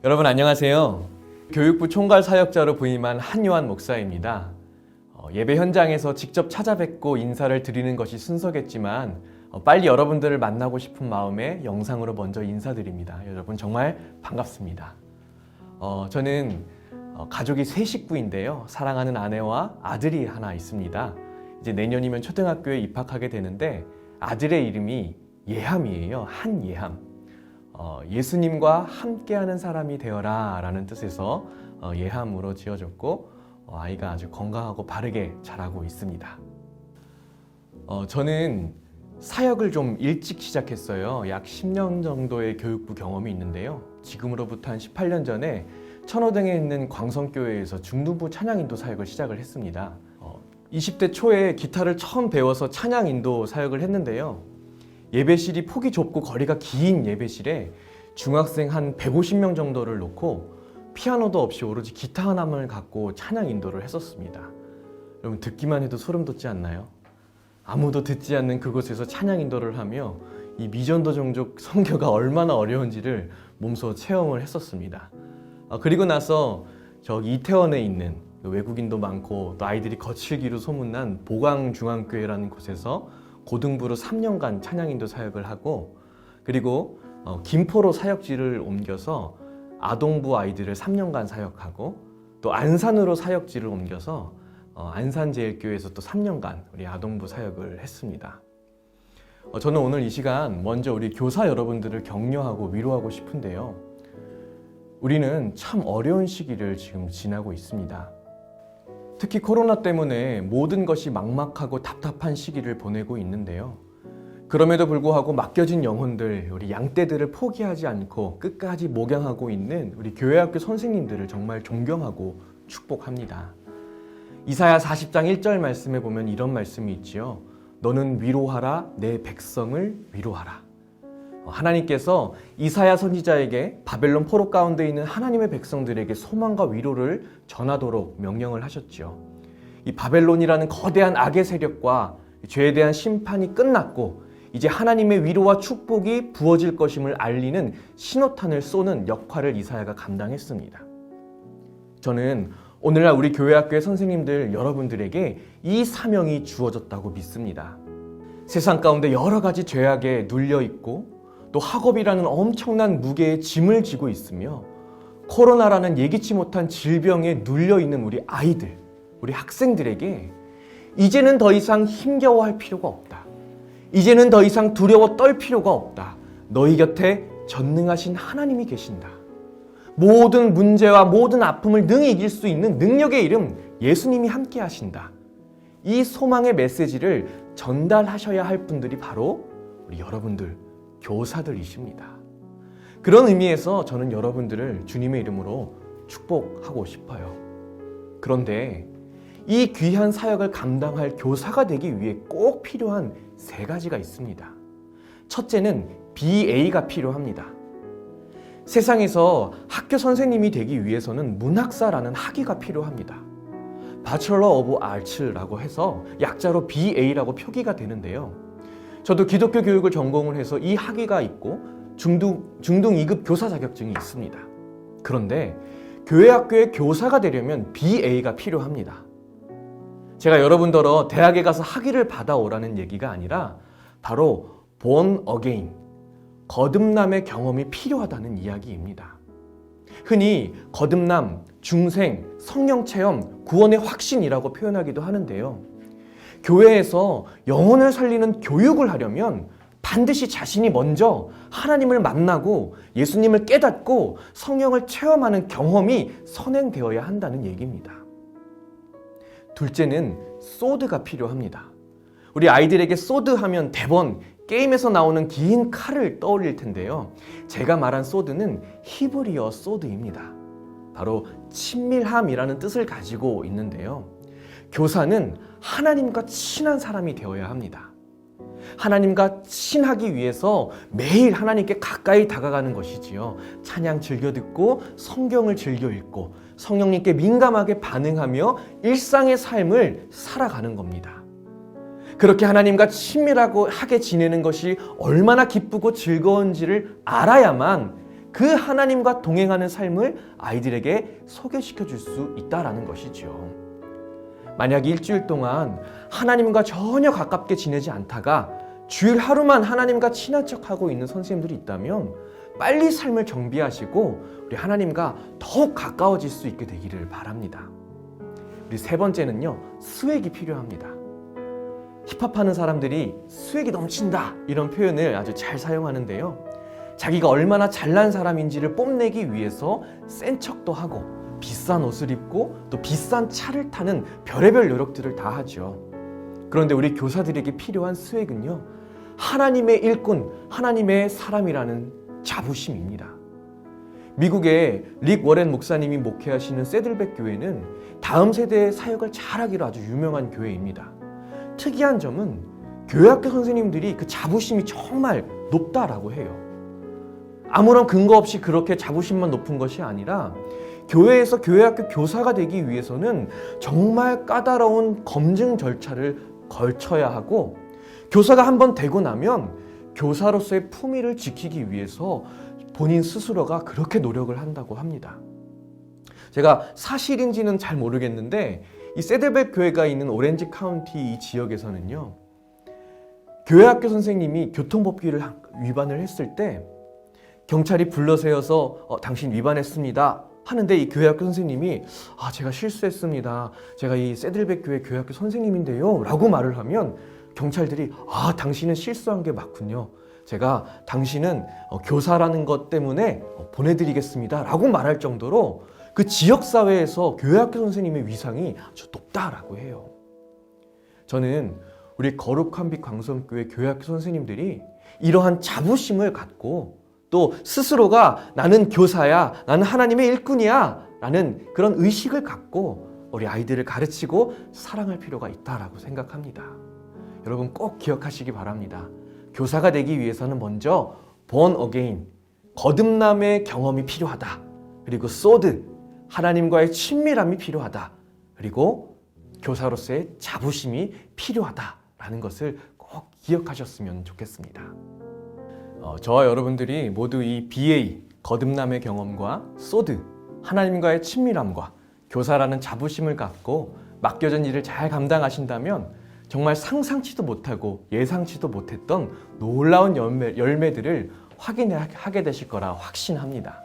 여러분 안녕하세요. 교육부 총괄 사역자로 부임한 한요한 목사입니다. 예배 현장에서 직접 찾아뵙고 인사를 드리는 것이 순서겠지만 빨리 여러분들을 만나고 싶은 마음에 영상으로 먼저 인사드립니다. 여러분 정말 반갑습니다. 저는 가족이 세 식구인데요. 사랑하는 아내와 아들이 하나 있습니다. 이제 내년이면 초등학교에 입학하게 되는데 아들의 이름이 예함이에요. 한예함. 예수님과 함께하는 사람이 되어라 라는 뜻에서 예함으로 지어졌고 아이가 아주 건강하고 바르게 자라고 있습니다. 저는 사역을 좀 일찍 시작했어요. 약 10년 정도의 교육부 경험이 있는데요. 지금으로부터 한 18년 전에 천호동에 있는 광성교회에서 중등부 찬양인도 사역을 시작을 했습니다. 20대 초에 기타를 처음 배워서 찬양인도 사역을 했는데요. 예배실이 폭이 좁고 거리가 긴 예배실에 중학생 한 150명 정도를 놓고 피아노도 없이 오로지 기타 하나만 갖고 찬양 인도를 했었습니다. 여러분 듣기만 해도 소름 돋지 않나요? 아무도 듣지 않는 그곳에서 찬양 인도를 하며 이 미전도 종족 선교가 얼마나 어려운지를 몸소 체험을 했었습니다. 그리고 나서 저기 이태원에 있는 외국인도 많고 또 아이들이 거칠기로 소문난 보광중앙교회라는 곳에서 고등부로 3년간 찬양인도 사역을 하고 그리고 김포로 사역지를 옮겨서 아동부 아이들을 3년간 사역하고 또 안산으로 사역지를 옮겨서 안산제일교회에서 또 3년간 우리 아동부 사역을 했습니다. 저는 오늘 이 시간 먼저 우리 교사 여러분들을 격려하고 위로하고 싶은데요. 우리는 참 어려운 시기를 지금 지나고 있습니다. 특히 코로나 때문에 모든 것이 막막하고 답답한 시기를 보내고 있는데요. 그럼에도 불구하고 맡겨진 영혼들, 우리 양떼들을 포기하지 않고 끝까지 목양하고 있는 우리 교회학교 선생님들을 정말 존경하고 축복합니다. 이사야 40장 1절 말씀에 보면 이런 말씀이 있지요. 너는 위로하라, 내 백성을 위로하라. 하나님께서 이사야 선지자에게 바벨론 포로 가운데 있는 하나님의 백성들에게 소망과 위로를 전하도록 명령을 하셨죠. 이 바벨론이라는 거대한 악의 세력과 죄에 대한 심판이 끝났고 이제 하나님의 위로와 축복이 부어질 것임을 알리는 신호탄을 쏘는 역할을 이사야가 감당했습니다. 저는 오늘날 우리 교회학교의 선생님들 여러분들에게 이 사명이 주어졌다고 믿습니다. 세상 가운데 여러 가지 죄악에 눌려있고 또 학업이라는 엄청난 무게의 짐을 지고 있으며 코로나라는 예기치 못한 질병에 눌려있는 우리 아이들, 우리 학생들에게 이제는 더 이상 힘겨워할 필요가 없다. 이제는 더 이상 두려워 떨 필요가 없다. 너희 곁에 전능하신 하나님이 계신다. 모든 문제와 모든 아픔을 능히 이길 수 있는 능력의 이름 예수님이 함께 하신다. 이 소망의 메시지를 전달하셔야 할 분들이 바로 우리 여러분들 교사들이십니다. 그런 의미에서 저는 여러분들을 주님의 이름으로 축복하고 싶어요. 그런데 이 귀한 사역을 감당할 교사가 되기 위해 꼭 필요한 세 가지가 있습니다. 첫째는 BA가 필요합니다. 세상에서 학교 선생님이 되기 위해서는 문학사라는 학위가 필요합니다. Bachelor of Arts라고 해서 약자로 BA라고 표기가 되는데요. 저도 기독교 교육을 전공을 해서 이 학위가 있고 중등 2급 교사 자격증이 있습니다. 그런데 교회학교의 교사가 되려면 BA가 필요합니다. 제가 여러분들어 대학에 가서 학위를 받아오라는 얘기가 아니라 바로 born again, 거듭남의 경험이 필요하다는 이야기입니다. 흔히 거듭남, 중생, 성령 체험, 구원의 확신이라고 표현하기도 하는데요. 교회에서 영혼을 살리는 교육을 하려면 반드시 자신이 먼저 하나님을 만나고 예수님을 깨닫고 성령을 체험하는 경험이 선행되어야 한다는 얘기입니다. 둘째는 소드가 필요합니다. 우리 아이들에게 소드 하면 대번 게임에서 나오는 긴 칼을 떠올릴 텐데요. 제가 말한 소드는 히브리어 소드입니다. 바로 친밀함이라는 뜻을 가지고 있는데요. 교사는 하나님과 친한 사람이 되어야 합니다. 하나님과 친하기 위해서 매일 하나님께 가까이 다가가는 것이지요. 찬양 즐겨 듣고 성경을 즐겨 읽고 성령님께 민감하게 반응하며 일상의 삶을 살아가는 겁니다. 그렇게 하나님과 친밀하게 지내는 것이 얼마나 기쁘고 즐거운지를 알아야만 그 하나님과 동행하는 삶을 아이들에게 소개시켜 줄 수 있다라는 것이죠. 만약 일주일 동안 하나님과 전혀 가깝게 지내지 않다가 주일 하루만 하나님과 친한 척하고 있는 선생님들이 있다면 빨리 삶을 정비하시고 우리 하나님과 더욱 가까워질 수 있게 되기를 바랍니다. 우리 세 번째는요, 스웩이 필요합니다. 힙합하는 사람들이 스웩이 넘친다 이런 표현을 아주 잘 사용하는데요, 자기가 얼마나 잘난 사람인지를 뽐내기 위해서 센 척도 하고 비싼 옷을 입고 또 비싼 차를 타는 별의별 노력들을 다 하죠. 그런데 우리 교사들에게 필요한 스웩은요, 하나님의 일꾼, 하나님의 사람이라는 자부심입니다. 미국의 릭 워렌 목사님이 목회하시는 새들백 교회는 다음 세대의 사역을 잘하기로 아주 유명한 교회입니다. 특이한 점은 교회학교 선생님들이 그 자부심이 정말 높다라고 해요. 아무런 근거 없이 그렇게 자부심만 높은 것이 아니라 교회에서 교회학교 교사가 되기 위해서는 정말 까다로운 검증 절차를 걸쳐야 하고, 교사가 한번 되고 나면 교사로서의 품위를 지키기 위해서 본인 스스로가 그렇게 노력을 한다고 합니다. 제가 사실인지는 잘 모르겠는데 이 새들백 교회가 있는 오렌지 카운티 이 지역에서는요, 교회학교 선생님이 교통법규를 위반을 했을 때 경찰이 불러세워서 당신 위반했습니다 하는데, 이 교회학교 선생님이 제가 실수했습니다, 제가 이 새들백 교회 교회학교 선생님인데요 라고 말을 하면 경찰들이 당신은 실수한 게 맞군요, 제가 당신은 교사라는 것 때문에 보내드리겠습니다 라고 말할 정도로 그 지역사회에서 교회학교 선생님의 위상이 아주 높다라고 해요. 저는 우리 거룩한 빛 광성교회 교회학교 선생님들이 이러한 자부심을 갖고 또 스스로가 나는 교사야, 나는 하나님의 일꾼이야 라는 그런 의식을 갖고 우리 아이들을 가르치고 사랑할 필요가 있다라고 생각합니다. 여러분 꼭 기억하시기 바랍니다. 교사가 되기 위해서는 먼저 born again, 거듭남의 경험이 필요하다. 그리고 소드, 하나님과의 친밀함이 필요하다. 그리고 교사로서의 자부심이 필요하다라는 것을 꼭 기억하셨으면 좋겠습니다. 저와 여러분들이 모두 이 BA, 거듭남의 경험과 소드, 하나님과의 친밀함과 교사라는 자부심을 갖고 맡겨진 일을 잘 감당하신다면 정말 상상치도 못하고 예상치도 못했던 놀라운 열매들을 확인하게 되실 거라 확신합니다.